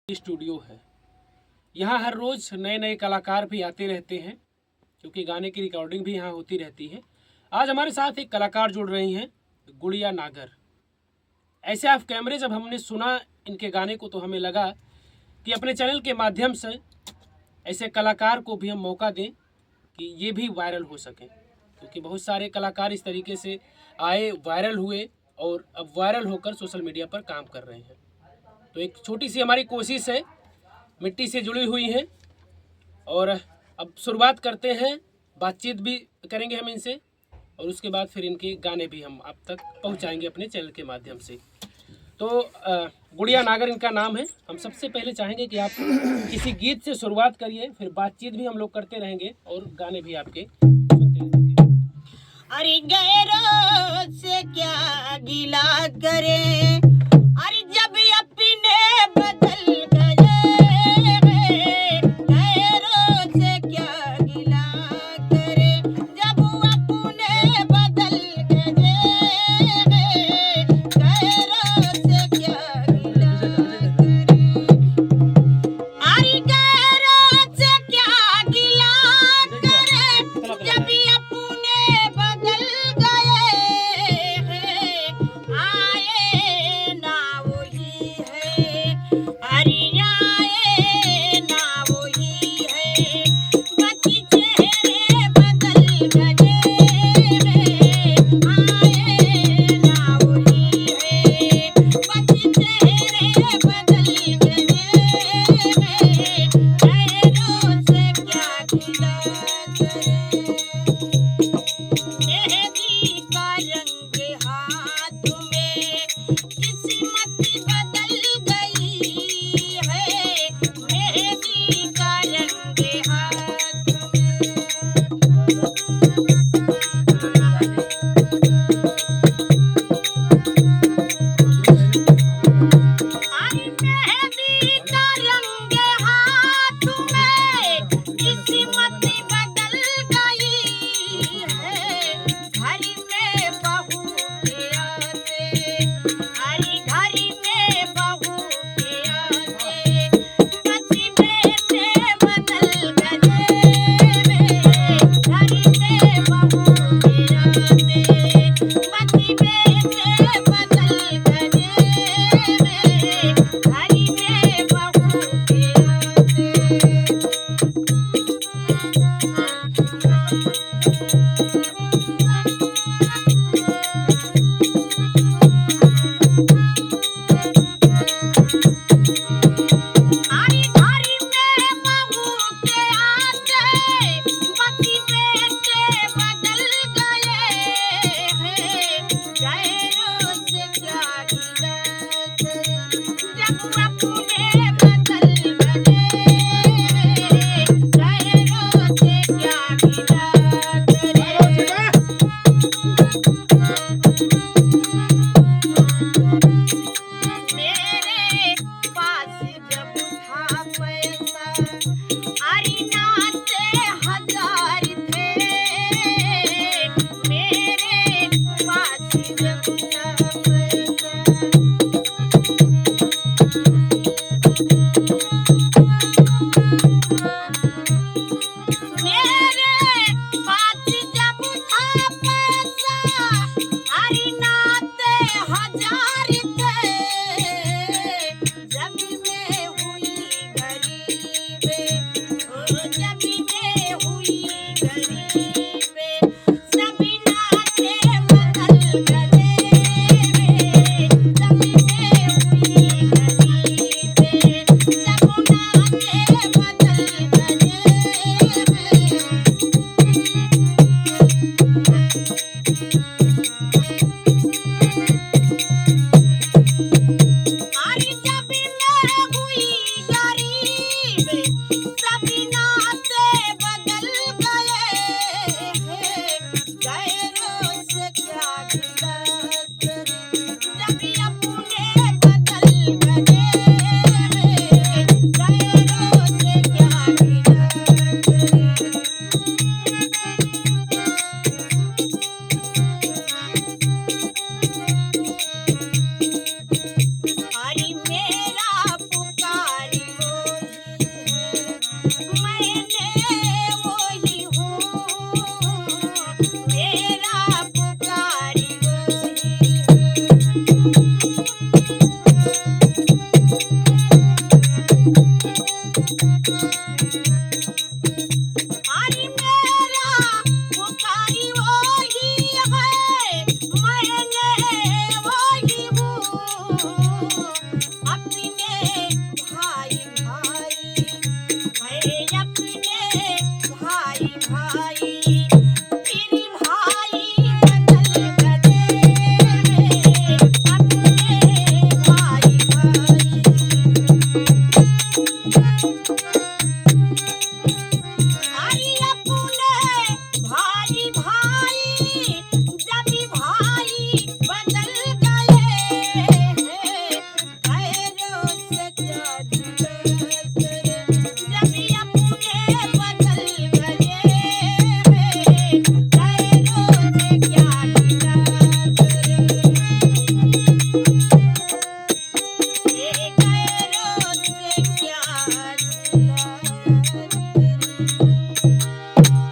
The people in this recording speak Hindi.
स्टूडियो है। यहाँ हर रोज़ नए नए कलाकार भी आते रहते हैं क्योंकि गाने की रिकॉर्डिंग भी यहाँ होती रहती है। आज हमारे साथ एक कलाकार जुड़ रही हैं, गुड़िया नागर। ऐसे ऑफ कैमरे जब हमने सुना इनके गाने को तो हमें लगा कि अपने चैनल के माध्यम से ऐसे कलाकार को भी हम मौका दें कि ये भी वायरल हो सकें, क्योंकि बहुत सारे कलाकार इस तरीके से आए, वायरल हुए और अब वायरल होकर सोशल मीडिया पर काम कर रहे हैं। तो एक छोटी सी हमारी कोशिश है, मिट्टी से जुड़ी हुई है और अब शुरुआत करते हैं, बातचीत भी करेंगे हम इनसे और उसके बाद फिर इनके गाने भी हम आप तक पहुंचाएंगे अपने चैनल के माध्यम से। तो गुड़िया नागर इनका नाम है। हम सबसे पहले चाहेंगे कि आप किसी गीत से शुरुआत करिए, फिर बातचीत भी हम लोग करते रहेंगे और गाने भी आपके सुनते रहेंगे। अरे गैरों से क्या गिला करे, अरे जब अपने बदल